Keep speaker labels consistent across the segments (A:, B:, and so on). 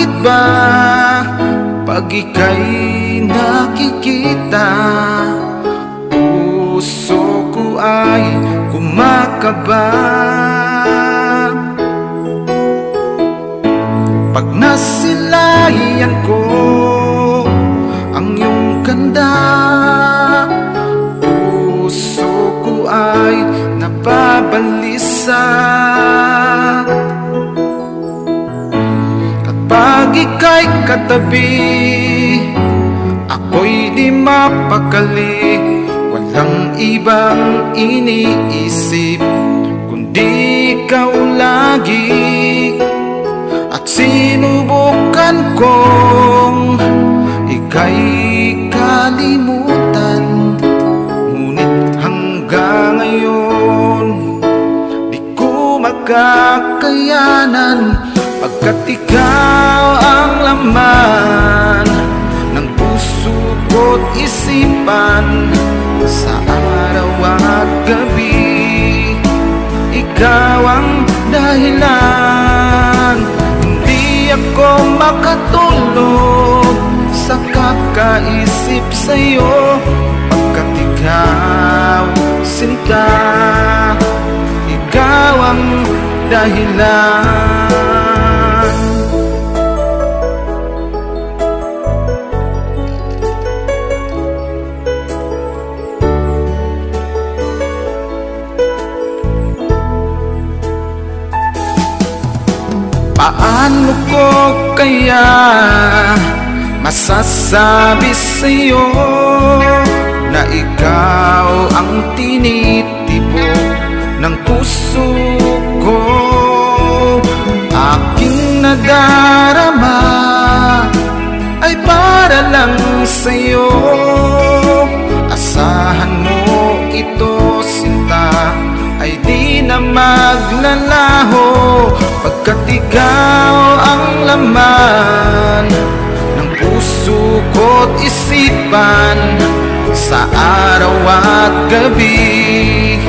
A: Bakit ba pag ika'y nakikita, puso ko ay kumakaba? Pag nasilayan ko ang iyong ganda, puso ko ay nababalisa. Kapag ika'y katabi, ako'y di mapakali. Walang ibang iniisip kundi ikaw lagi. At sinubukan kong ika'y kalimutan, ngunit hanggang ngayon di ko makakayanan. Pagkat ikaw ang laman ng puso ko't isipan, sa araw at gabi ikaw ang dahilan. Hindi ako makatulog sa kakaisip sa'yo, pagkat ikaw, sinta, ikaw ang dahilan. Paano ko kaya masasabi sa'yo na ikaw ang tinitibok ng puso ko? Aking nadarama ay para lang sa'yo. Asahan mo ito, sinta, ay di na maglalaho, pagkat ikaw ang laman ng puso ko't isipan, sa araw at gabi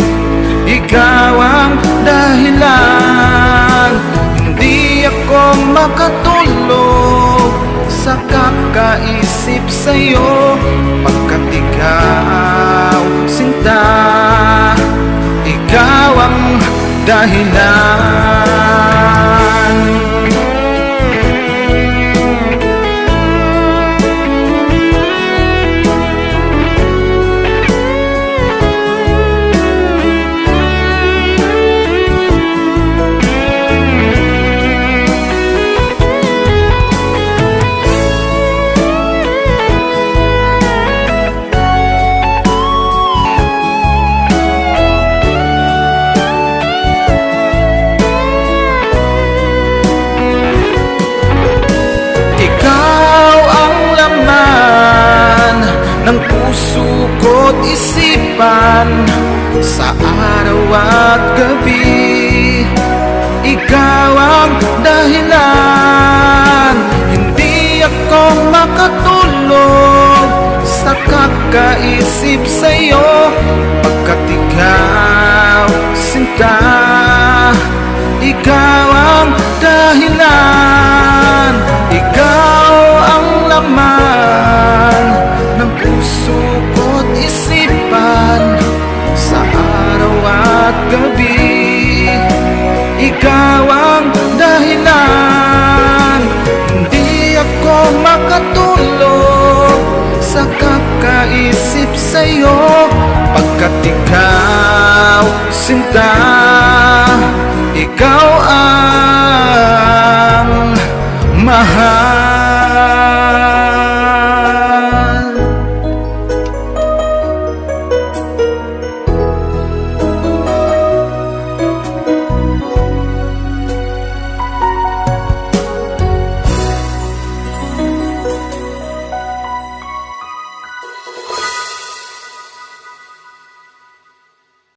A: ikaw ang dahilan. Hindi ako makatulog sa kakaisip sa'yo, pagkat ikaw, sinta, ikaw ang dahilan. Ng puso ko't isipan, sa araw at gabi ikaw ang dahilan. Hindi ako makatulog sa kakaisip sa'yo, pagkat ikaw, sinta, ikaw ang dahilan. Ikaw ang laman ng puso ko't isipan, sa araw at gabi ikaw ang dahilan. Hindi ako makatulog sa kakaisip sa'yo, pagkat ikaw, sinta, ikaw ang mahal.